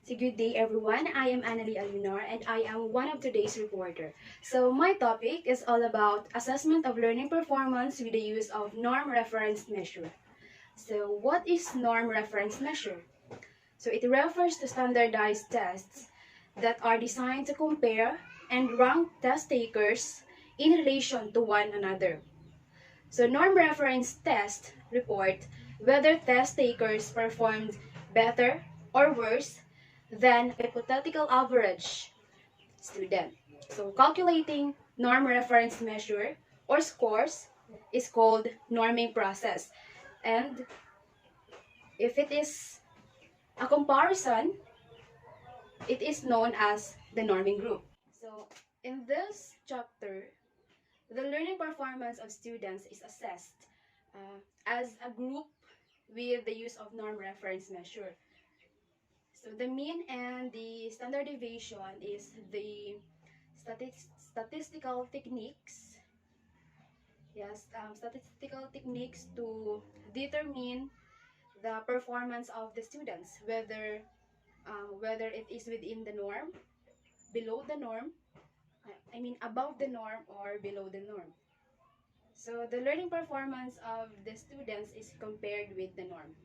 So good day everyone, I am Annalie Alunar and I am one of today's reporter. So my topic is all about assessment of learning performance with the use of norm reference measure. So what is norm reference measure? So it refers to standardized tests that are designed to compare and rank test takers in relation to one another. So norm reference test report whether test takers performed better or worse than hypothetical average student. So calculating norm reference measure or scores is called norming process. And if it is a comparison, it is known as the norming group. So in this chapter, the learning performance of students is assessed as a group with the use of norm reference measure. So the mean and the standard deviation is the statistical techniques. Yes, statistical techniques to determine the performance of the students, whether it is within the norm, below the norm, I mean above the norm or below the norm. So the learning performance of the students is compared with the norm.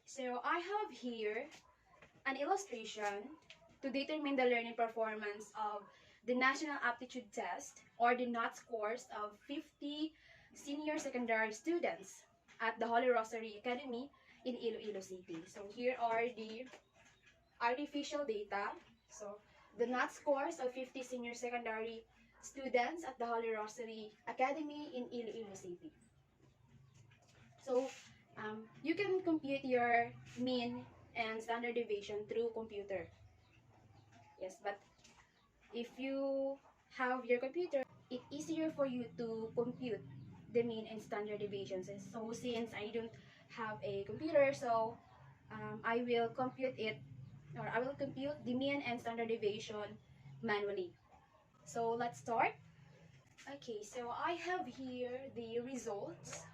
So I have here an illustration to determine the learning performance of the National Aptitude Test or the NOT scores of 50 senior secondary students at the Holy Rosary Academy in Iloilo City. So here are the artificial data. So the NOT scores of 50 senior secondary students at the Holy Rosary Academy in Iloilo City. So you can compute your mean and standard deviation through computer. Yes, but if you have your computer, it's easier for you to compute the mean and standard deviations. So since I don't have a computer, so I will compute it, or I will compute the mean and standard deviation manually. So let's start. Okay, so I have here the results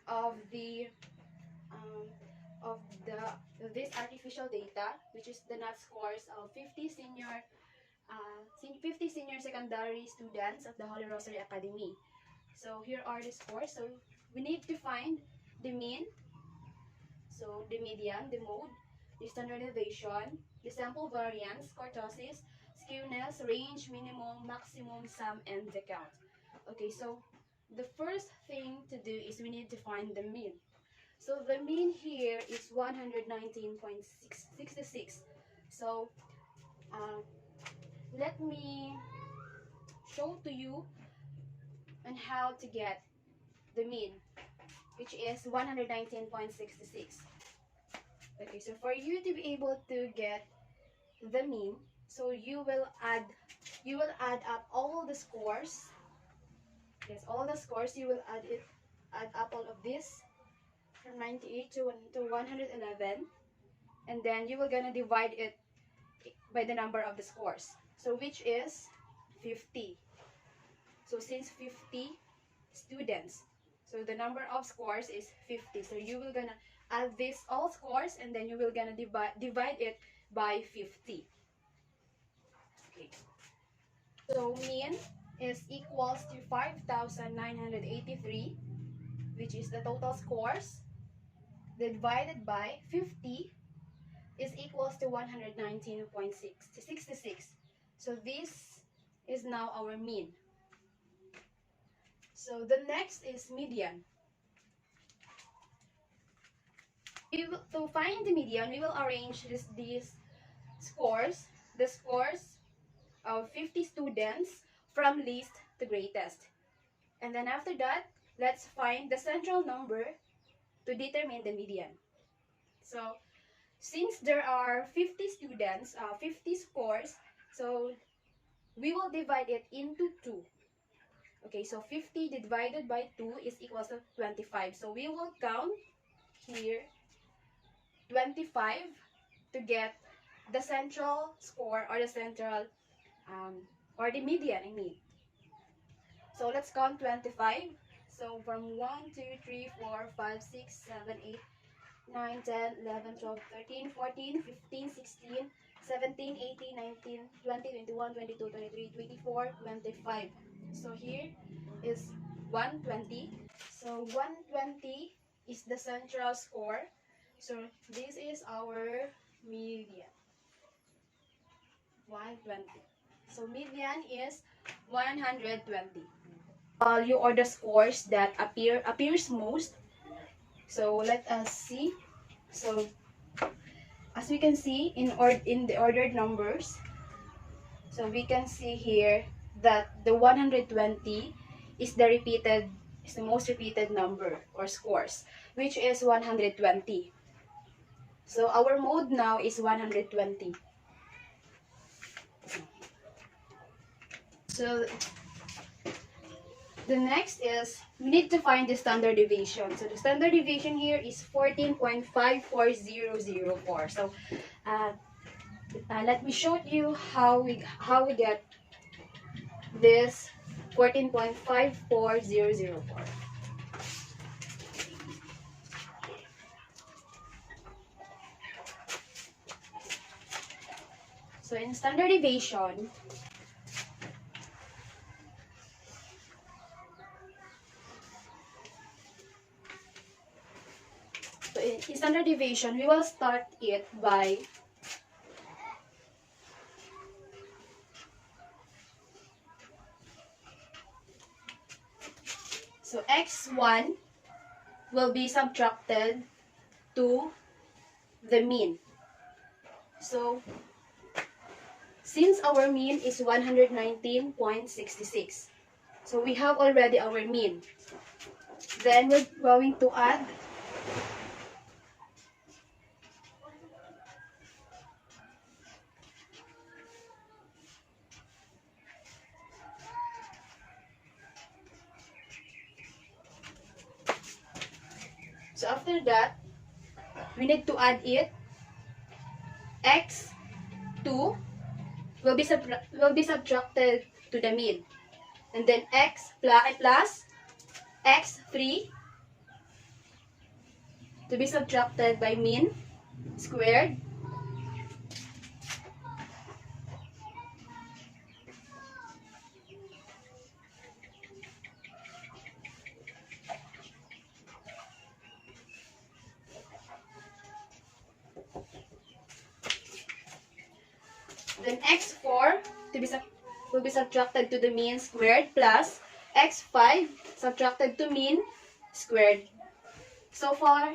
of the um, of the this artificial data, which is the NOT scores of 50 senior secondary students at the Holy Rosary Academy. So here are the scores. So we need to find the mean, so the median, the mode, the standard deviation, the sample variance, kurtosis, skewness, range, minimum, maximum, sum, and the count. Okay, so the first thing to do is we need to find the mean. So the mean here is 119.66. So let me show to you on how to get the mean, which is 119.66. Okay, so for you to be able to get the mean, so you will add up all the scores. Yes, all the scores you will add up all of this from 98 to 111, and then you will gonna divide it by the number of the scores. So which is 50. So since 50 students, so the number of scores is 50. So you will gonna add this all scores and then you will gonna divide it by 50. Okay. So mean is equals to 5,983, which is the total scores, divided by 50 is equals to 119.66. So this is now our mean. So the next is median. To find the median, we will arrange these scores, the scores of 50 students from least to greatest. And then after that, let's find the central number to determine the median. So since there are 50 students, 50 scores, so we will divide it into 2. Okay, so 50 divided by 2 is equal to 25. So we will count here 25 to get the central score or the central or the median, I mean. So let's count 25. So from 1, 2, 3, 4, 5, 6, 7, 8, 9, 10, 11, 12, 13, 14, 15, 16, 17, 18, 19, 20, 21, 22, 23, 24, 25. So here is 120. So 120 is the central score. So this is our median. 120. So median is 120. Value or the scores that appears most. So let us see. So as we can see in the ordered numbers, so we can see here that the 120 is the most repeated number or scores, which is 120. So our mode now is 120. So the next is we need to find the standard deviation. So the standard deviation here is 14.54004. So let me show you how we get this 14.54004. So in standard deviation, we will start it by x1 will be subtracted to the mean. So since our mean is 119.66, so we have already our mean. Then we're going to add so after that, we need to add it. X2 will be subtracted to the mean. And then x plus x3 to be subtracted by mean squared. Then x4 will be subtracted to the mean squared plus x5 subtracted to mean squared. So far,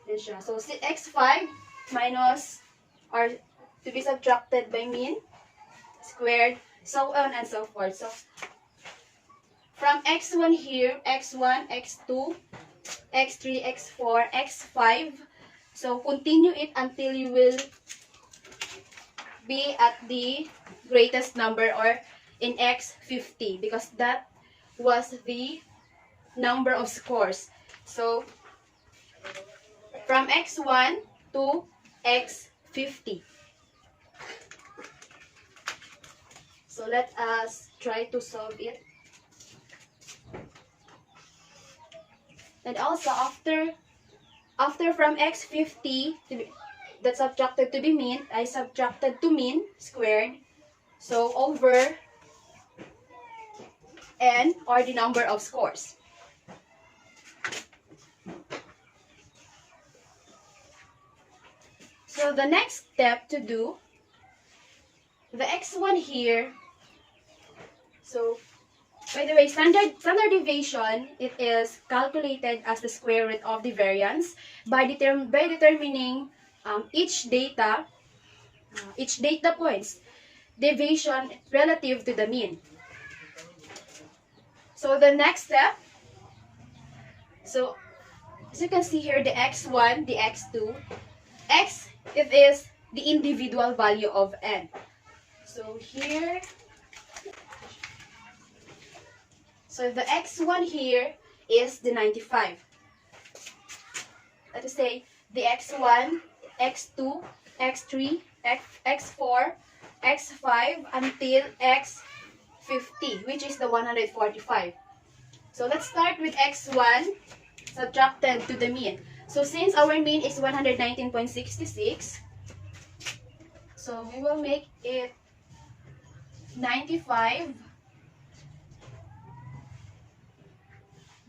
so x5 minus or to be subtracted by mean squared, so on and so forth. So from x1 here, x1, x2, x3, x4, x5. So continue it until you will be at the greatest number or in x50, because that was the number of scores. So from x1 to x50. So let us try to solve it. And also after from x50 that's subtracted to the mean, I subtracted to mean squared. So over n or the number of scores. So the next step to do, the x1 here. So by the way, standard deviation, it is calculated as the square root of the variance by determining each data points deviation relative to the mean. So the next step, so as you can see here, the x1, the x2, x, it is the individual value of n. So here, so the x1 here is the 95. Let us say the x1, x2, x3, x4, x5 until x50, which is the 145. So let's start with x1. subtracted to the mean. So since our mean is 119.66, so we will make it 95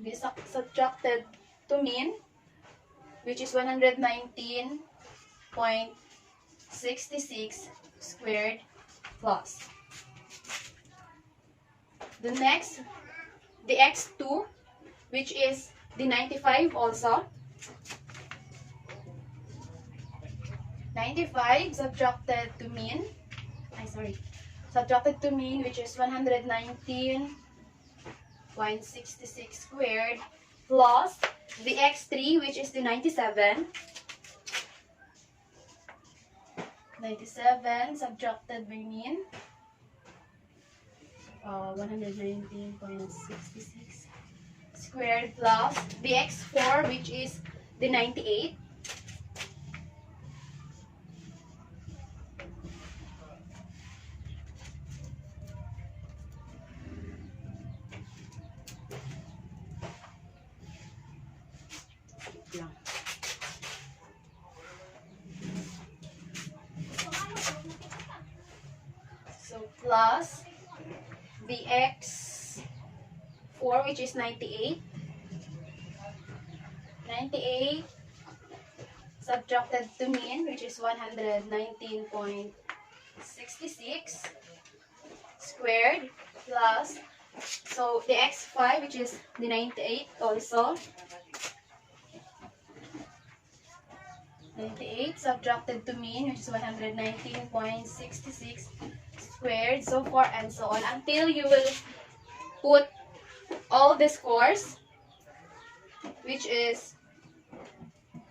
be subtracted to mean, which is 119.66 squared plus. The next, the x2, which is the 95 also. 95 subtracted to mean, which is 119.66 squared plus the x3, which is the 97. 97 subtracted by mean, 119.66 squared plus the x4, which is the 98. So plus the x4, which is 98. 98 subtracted to mean, which is 119.66 squared plus, so the x5, which is the 98 also. 98 subtracted to mean, which is 119.66 squared, so forth and so on, until you will put all the scores, which is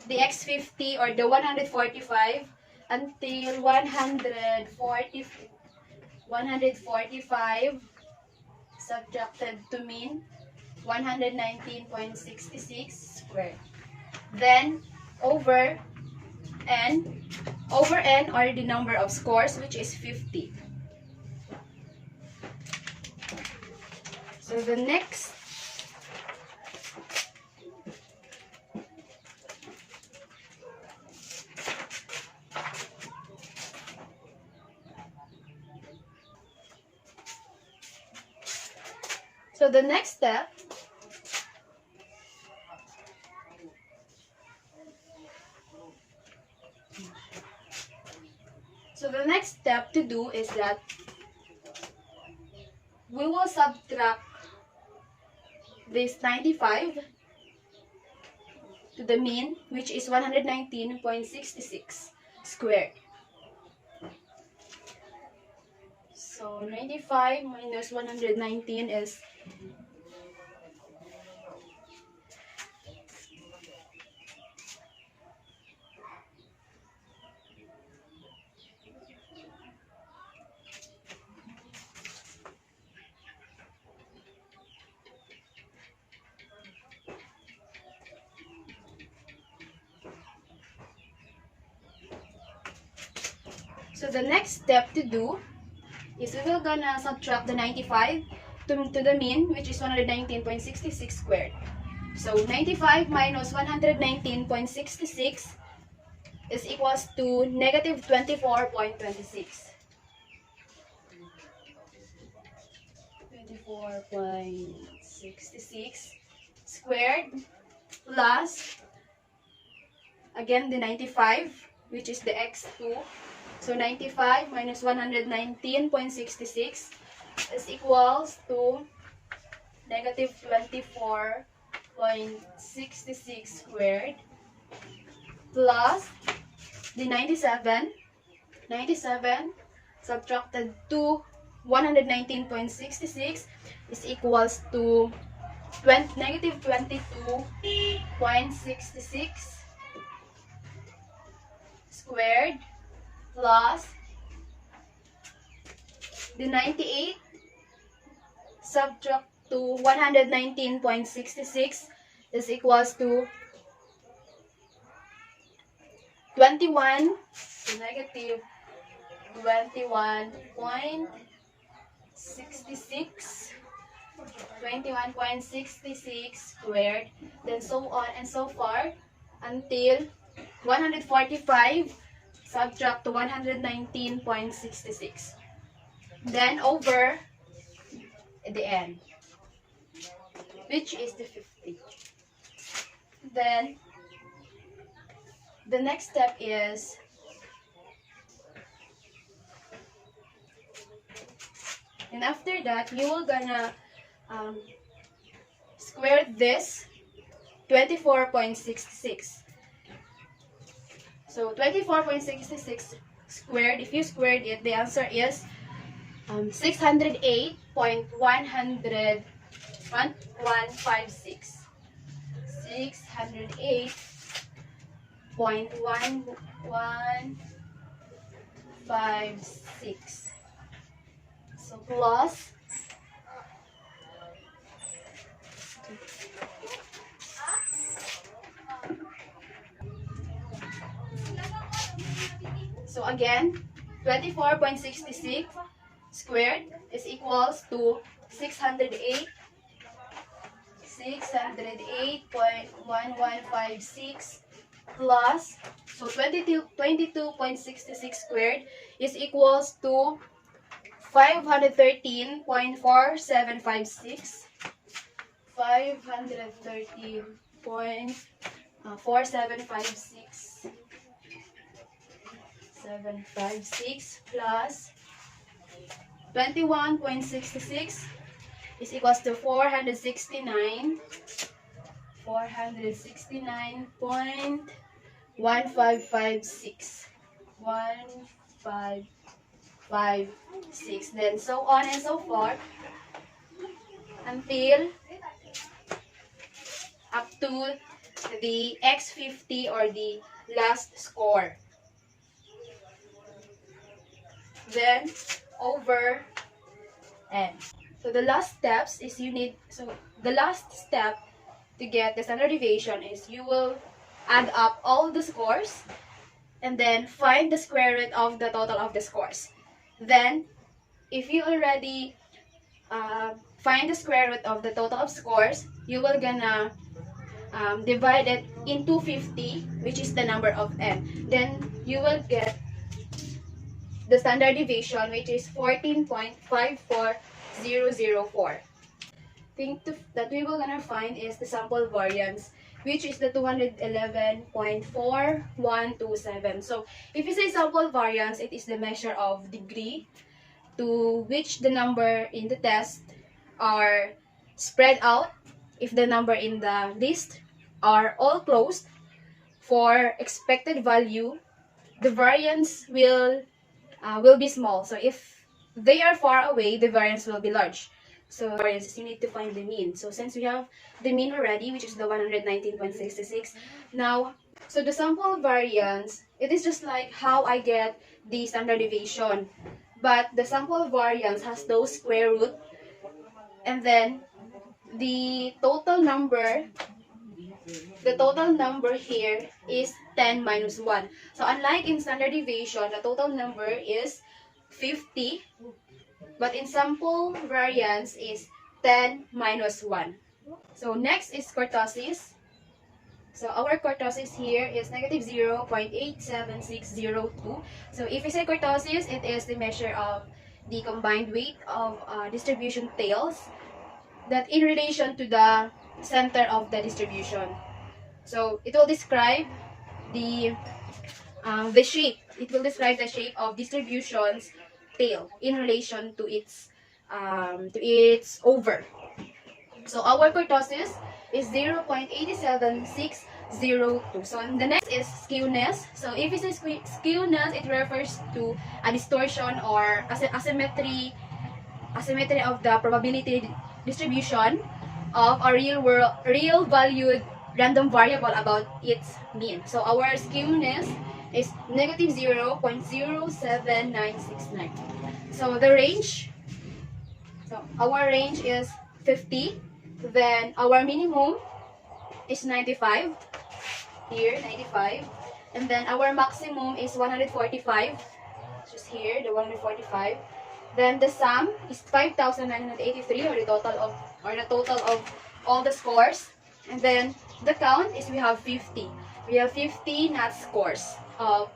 the x50 or the 145 until 145 subtracted to mean, 119.66 squared. Then over n or the number of scores, which is 50. So the next step to do is that we will subtract this 95 to the mean, which is 119.66 squared. So 95 minus 119 is 119. So the next step to do is we will gonna subtract the 95 to the mean, which is 119.66 squared. So 95 minus 119.66 is equals to negative 24.26. 24.66 squared plus, again, the 95, which is the x2. So 95 minus 119.66 is equals to negative 24.66 squared plus the 97 subtracted to 119.66 is equals to negative 22.66 squared plus the 98 subtract to 119.66 is equals to 21, so negative 21.66 21.66 squared, then so on and so far until 145 subtract to 119.66. Then over the end, which is the 50. Then the next step is and after that you will gonna square this 24.66. So 24.66 squared, if you squared it, the answer is 608.156. 608.1156. So plus so again 24.66 squared is equals to 608.1156 plus, so 22.66 squared is equals to 513.4756. 513.4756 plus 21.66 is equals to 469.1556. 1556. Then so on and so forth until up to the X50 or the last score. Then over n. So the last steps is the last step to get the standard deviation is you will add up all the scores and then find the square root of the total of the scores. Then if you already find the square root of the total of scores, you will gonna divide it into 50, which is the number of n. Then you will get the standard deviation, which is 14.54004. Thing that we will gonna find is the sample variance, which is the 211.4127. So if you say sample variance, it is the measure of degree to which the number in the test are spread out if the number in the list are all closed. For expected value, the variance will be small. So if they are far away, the variance will be large. So variance, you need to find the mean. So since we have the mean already, which is the 119.66, now, so the sample variance, it is just like how I get the standard deviation. But the sample variance has those square root, and then the total number here is 10 minus 1. So unlike in standard deviation, the total number is 50, but in sample variance is 10 minus 1. So next is kurtosis. So our kurtosis here is negative 0.87602. So if we say kurtosis, it is the measure of the combined weight of distribution tails that in relation to the center of the distribution. So it will describe the shape. It will describe the shape of distribution's tail in relation to its over. So our kurtosis is 0.87602. So the next is skewness. So if it is skewness, it refers to a distortion or asymmetry of the probability distribution of a real valued random variable about its mean. So our skewness is negative 0.07969. So the range, our range is 50. Then our minimum is 95. Here, 95. And then our maximum is 145. Just here, the 145. Then the sum is 5,983, or the total of all the scores. And then the count is we have 50. We have 50 NAT scores of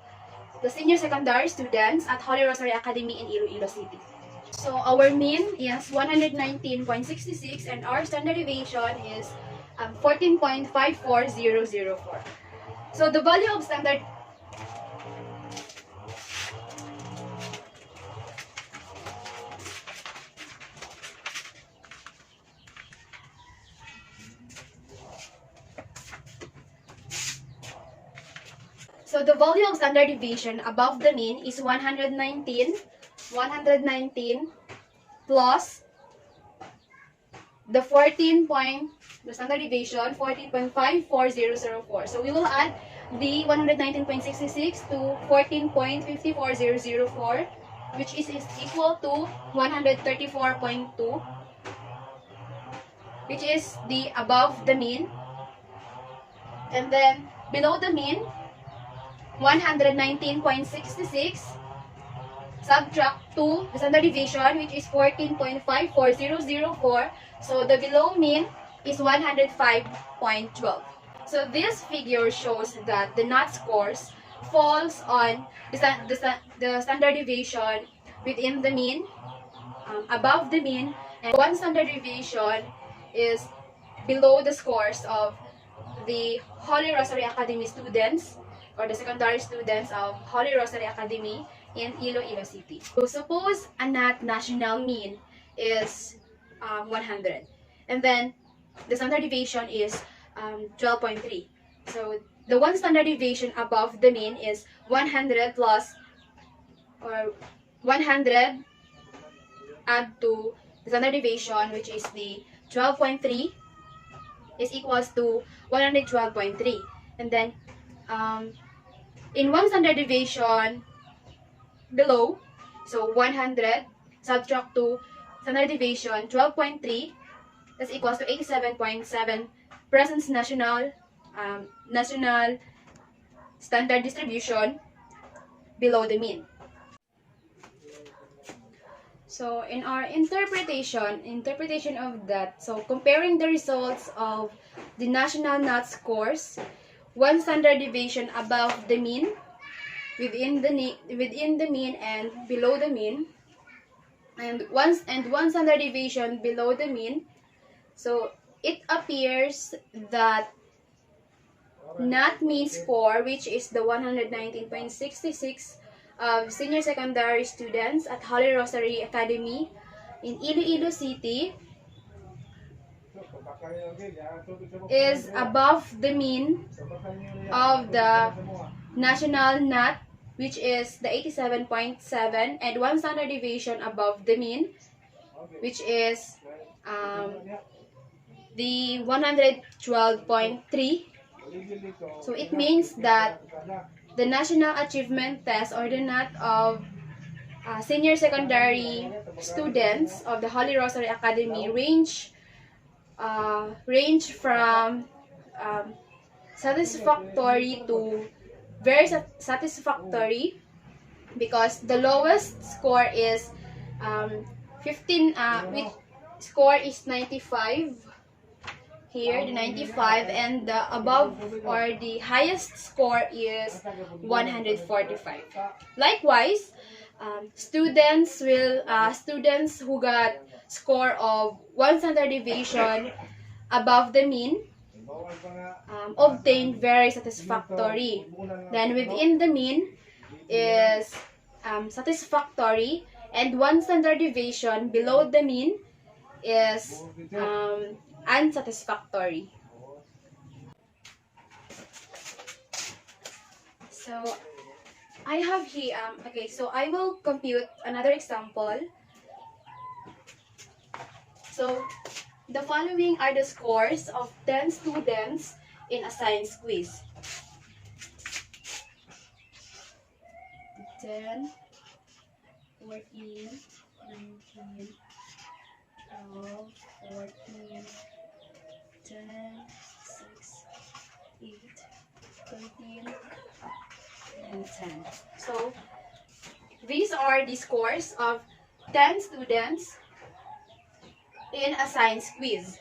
the senior secondary students at Holy Rosary Academy in Iloilo City. So our mean is 119.66 and our standard deviation is 14.54004. So the value of standard So the value of standard deviation above the mean is 119 plus the the standard deviation 14.54004. So we will add the 119.66 to 14.54004, which is equal to 134.2, which is the above the mean. And then below the mean, 119.66 subtract to the standard deviation, which is 14.54004. So the below mean is 105.12. So this figure shows that the NAT scores falls on the standard deviation within the mean, above the mean, and one standard deviation is below the scores of the Holy Rosary Academy students, or the secondary students of Holy Rosary Academy in Iloilo City. So suppose a NAT national mean is 100, and then the standard deviation is 12.3. So the one standard deviation above the mean is 100 plus, or 100 add to the standard deviation, which is the 12.3, is equals to 112.3. And then in one standard deviation below, so 100 subtract to standard deviation 12.3, that's equals to 87.7 presence national standard distribution below the mean. So in our interpretation of that, so comparing the results of the national NAT scores, one standard deviation above the mean, within the mean and below the mean, and one standard deviation below the mean. So it appears that NAT mean score, which is the 119.66 of senior secondary students at Holy Rosary Academy in Iloilo City, is above the mean of the national NAT, which is the 87.7, and one standard deviation above the mean, which is the 112.3. So it means that the National Achievement Test, or the NAT of senior secondary students of the Holy Rosary Academy range from satisfactory to very satisfactory, because the lowest score is 15, which score is 95 here, the 95, and the above, or the highest score is 145. Likewise, students who got score of one standard deviation above the mean obtained very satisfactory. Then within the mean is satisfactory, and one standard deviation below the mean is unsatisfactory. So I have here, okay, so I will compute another example. So the following are the scores of 10 students in a science quiz. 10, 14, 19, 12, 14, 10, 6, 8, 13, and 10. So these are the scores of 10 students in assigned quiz.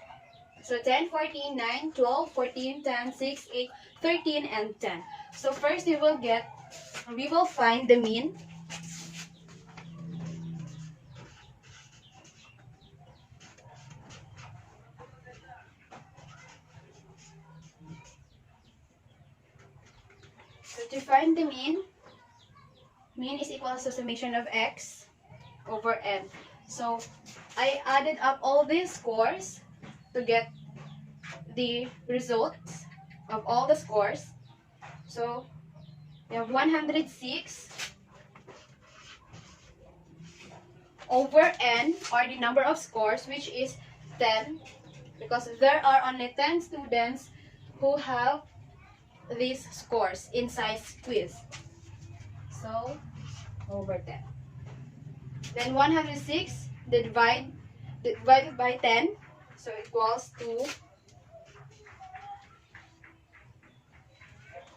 So 10, 14, 9, 12, 14, 10, 6, 8, 13, and 10. So first we will find the mean. So to find the mean is equal to summation of x over n. So I added up all these scores to get the results of all the scores. So we have 106 over n, or the number of scores, which is 10, because there are only 10 students who have these scores inside quiz. So over 10. Then 106 divided by 10, so equals to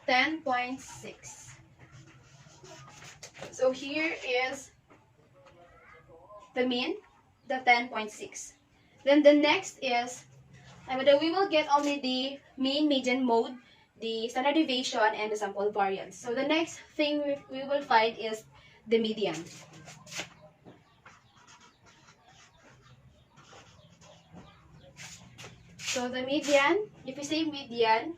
10.6. So here is the mean, the 10.6. Then the next is, we will get only the mean, median, mode, the standard deviation, and the sample variance. So the next thing we will find is the median. So the median, if we say median,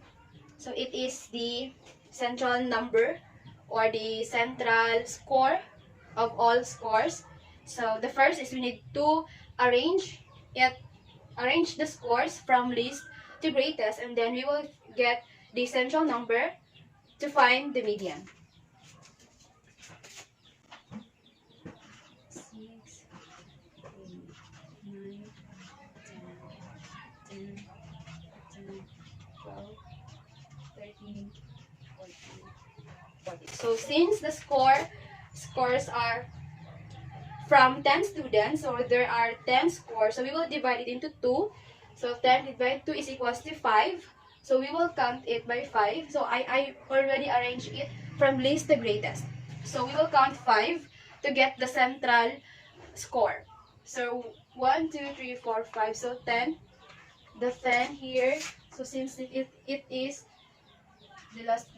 so it is the central number or the central score of all scores. So the first is we need to arrange the scores from least to greatest, and then we will get the central number to find the median. 6, 8, 9, 10, 12, 13, 14, 14. So since the scores are from 10 students, so there are 10 scores, so we will divide it into 2. So 10 divided by 2 is equals to 5. So we will count it by 5. So I already arranged it from least to greatest. So we will count 5 to get the central score. So 1, 2, 3, 4, 5. So 10. The 10 here. So since it is the last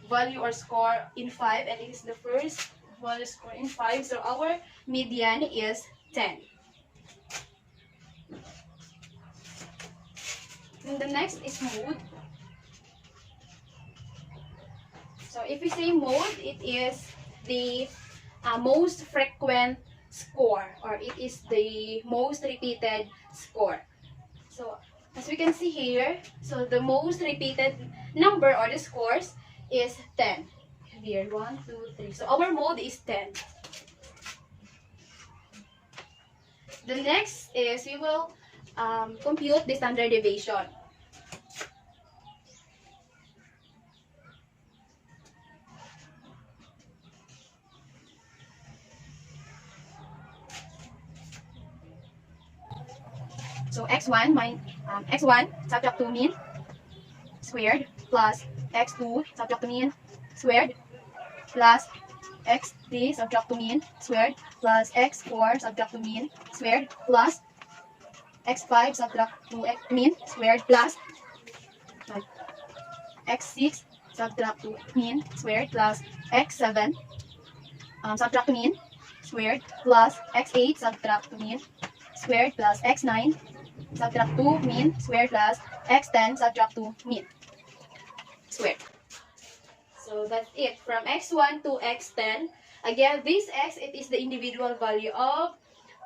value or score in 5, and it is the first value score in 5, so our median is 10. And the next is mode. So if we say mode, it is the most frequent score, or it is the most repeated score. So as we can see here, so the most repeated number or the scores is 10. Here, 1, 2, 3. So our mode is 10. The next is we will compute the standard deviation. So x1 subtract to mean squared plus x2 subtract to mean squared plus x3 subtract to mean squared plus x4 subtract to mean squared plus x5 subtract to mean squared plus x6 subtract to mean squared plus x7 subtract to mean squared plus x8 subtract to mean squared plus x9 subtract to mean squared plus x10 subtract to mean squared. So that's it from x1 to x10. Again, this x, it is the individual value of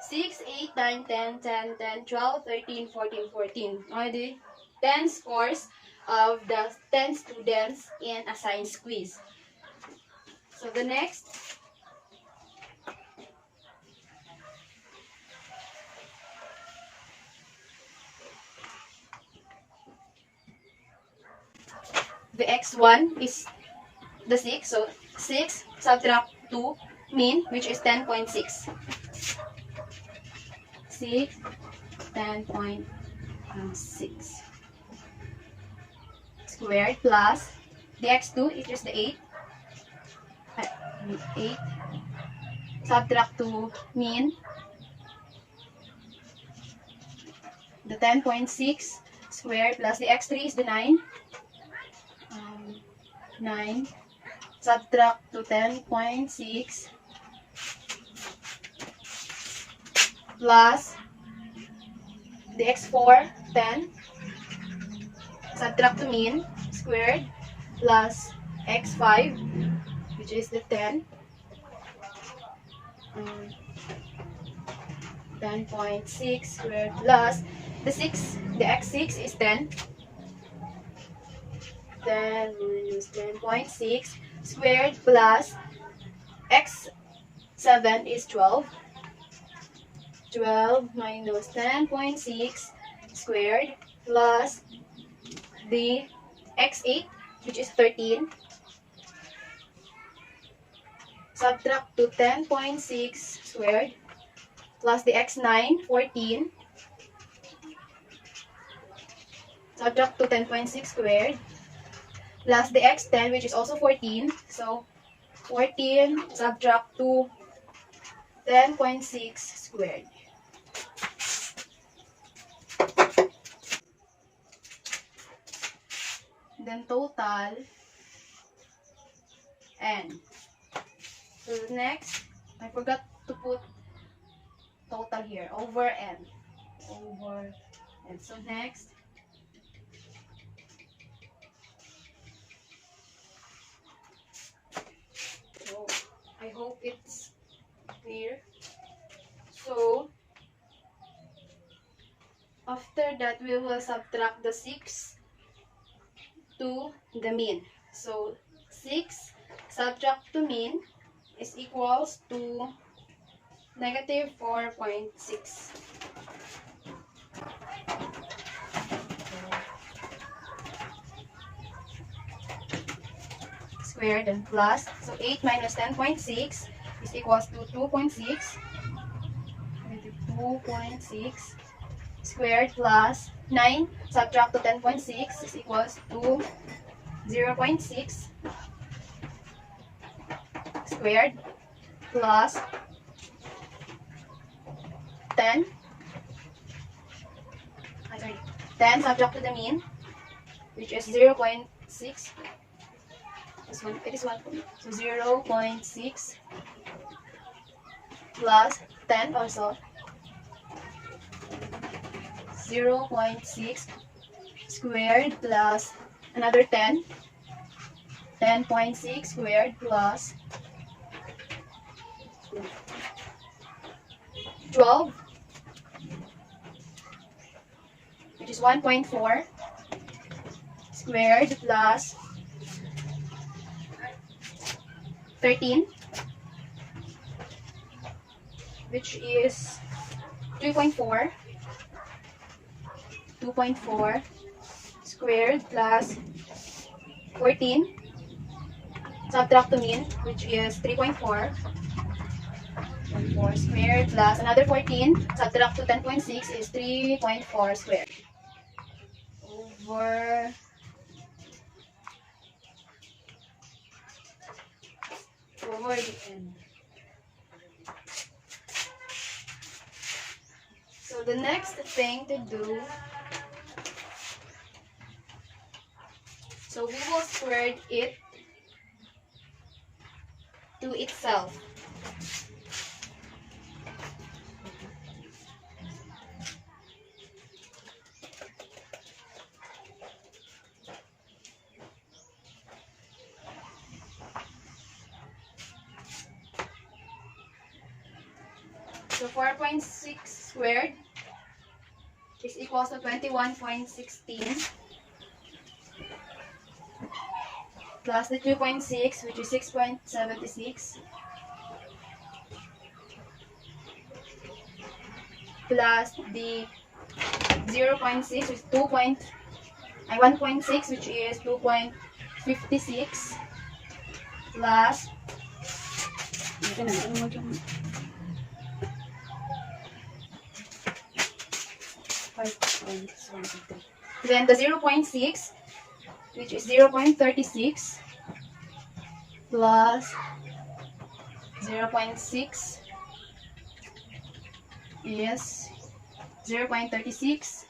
6, 8, 9, 10, 10, 10, 12, 13, 14, 14. Or the 10 scores of the 10 students in a science quiz. So the next, the x1 is the 6. So 6 subtract 2 mean, which is 10.6. 6, 10.6 squared plus the x2 is just the 8. 8 subtract to mean. The 10.6 squared plus the x3 is the 9. 9. Subtract to 10.6 plus the x4, 10. Subtract to mean squared plus x5, which is the 10. 10.6 squared plus the 6, the x6 is 10. 10 minus 10.6 squared plus x7 is 12. 12 minus 10.6 squared plus the x8, which is 13. Subtract to 10.6 squared plus the x9, 14. Subtract to 10.6 squared plus the x10, which is also 14. So 14 subtract to 10.6 squared. Then total n. So next, I forgot to put total here, over n. Over n. So next, so I hope it's clear. So after that, we will subtract the 6 to the mean. So 6 subtract to mean is equals to negative 4.6. Squared and plus. So 8 minus 10.6 is equals to 2.6. 2.6 squared plus 9 subtract to 10.6 is equals to 0.6 squared plus 10. 10 subtract to the mean, which is 0.6. This one, it is 1. So 0.6 plus 10 also. 0.6 squared plus another 10. 10.6 squared plus 12, which is 1.4 squared plus 13, which is 2.4. 2.4 squared plus 14. Subtract to mean, which is 3.4. 4 squared plus another 14. Subtract to 10.6 is 3.4 squared. Over the end. So the next thing to do, so we will square it to itself. So 4.6 squared is equals to 21.16 plus the 2.6, which is 6.76, plus the 0.6, which is 1.6, which is 2.56, plus then the 0.6, which is 0.36, plus 0.6 is 0.36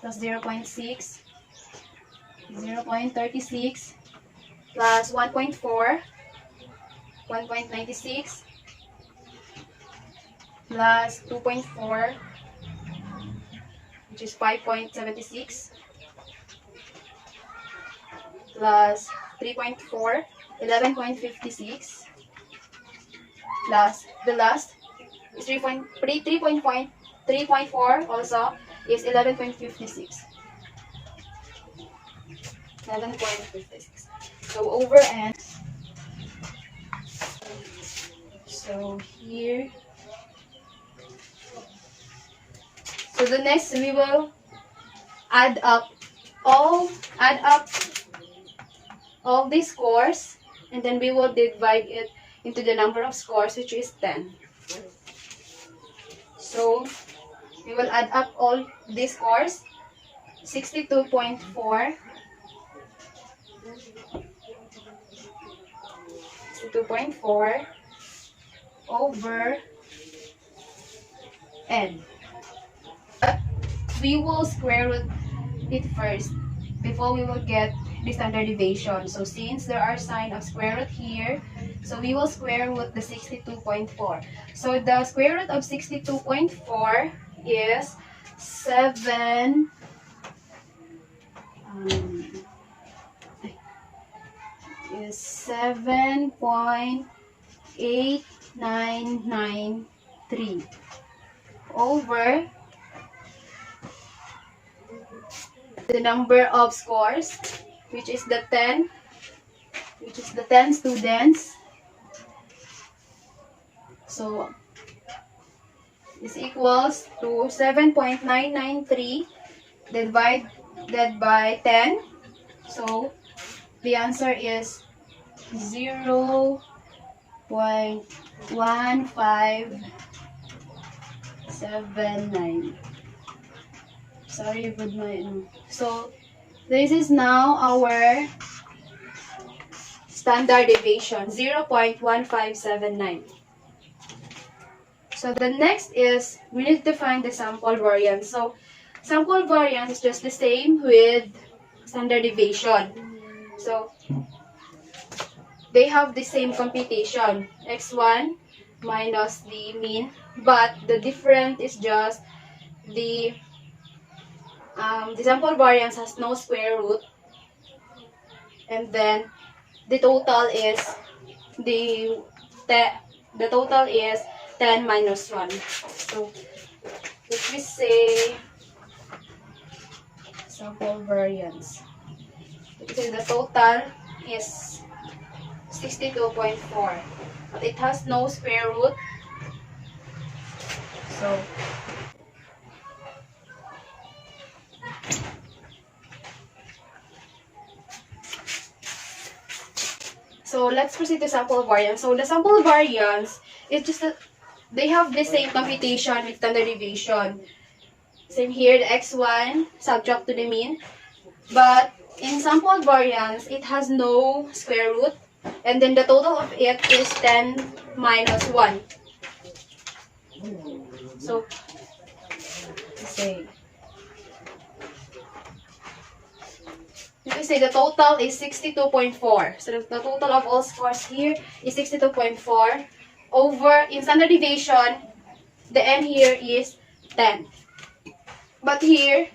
plus 0.6, 0.36 plus 1.4, 1.96 plus 2.4, which is 5.76 plus 3.4, 11.56 plus the last is 3.4 also is 11.56. 11.56. So over and so here. So the next we will add up all these scores, and then we will divide it into the number of scores, which is 10. So we will add up all these scores. 62.4, 62.4 over n. We will square root it first before we will get the standard deviation. So since there are sign of square root here, so we will square root the 62.4. So the square root of 62.4 is 7 is 7.8993 over the number of scores, which is the 10 students. So this equals to 7.993 divided by 10. So the answer is 0.1579. Sorry with my so this is now our standard deviation, 0.1579. So the next is we need to find the sample variance. So sample variance is just the same with standard deviation. So they have the same computation, x1 minus the mean, but the difference is just the sample variance has no square root, and then the total is the total is 10 minus 1. So if we say sample variance, we say the total is 62.4, but it has no square root. So let's proceed to sample variance. So the sample variance is just that they have the same computation with standard deviation. Same here, the x1 subtract to the mean. But in sample variance, it has no square root. And then the total of it is 10 minus 1. So, we say the total is 62.4. So the total of all scores here is 62.4 over, in standard deviation, the n here is 10. But here,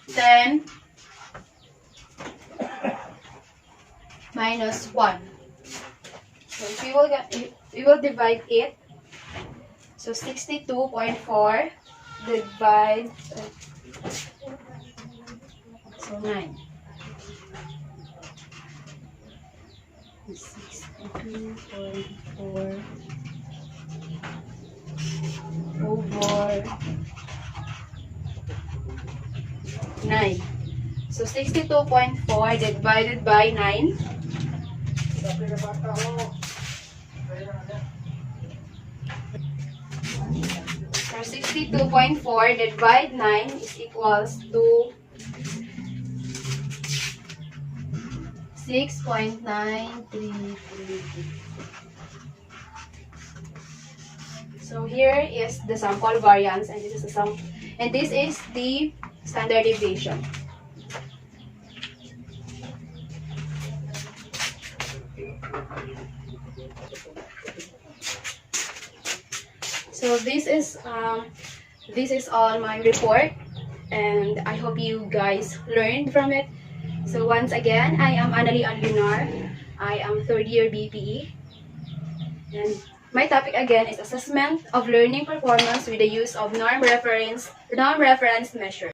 10 minus 1. So if we will divide it. So 62.4 divide so 9. 62.4 over 9. So 62.4 divided by 9. So 62.4 divided by 9 is equals to 6.933. So here is the sample variance, and this is the and this is the standard deviation. So this is all my report, and I hope you guys learned from it. So once again, I am Annalie Anlunar. I am third year BPE, and my topic again is assessment of learning performance with the use of norm reference measure.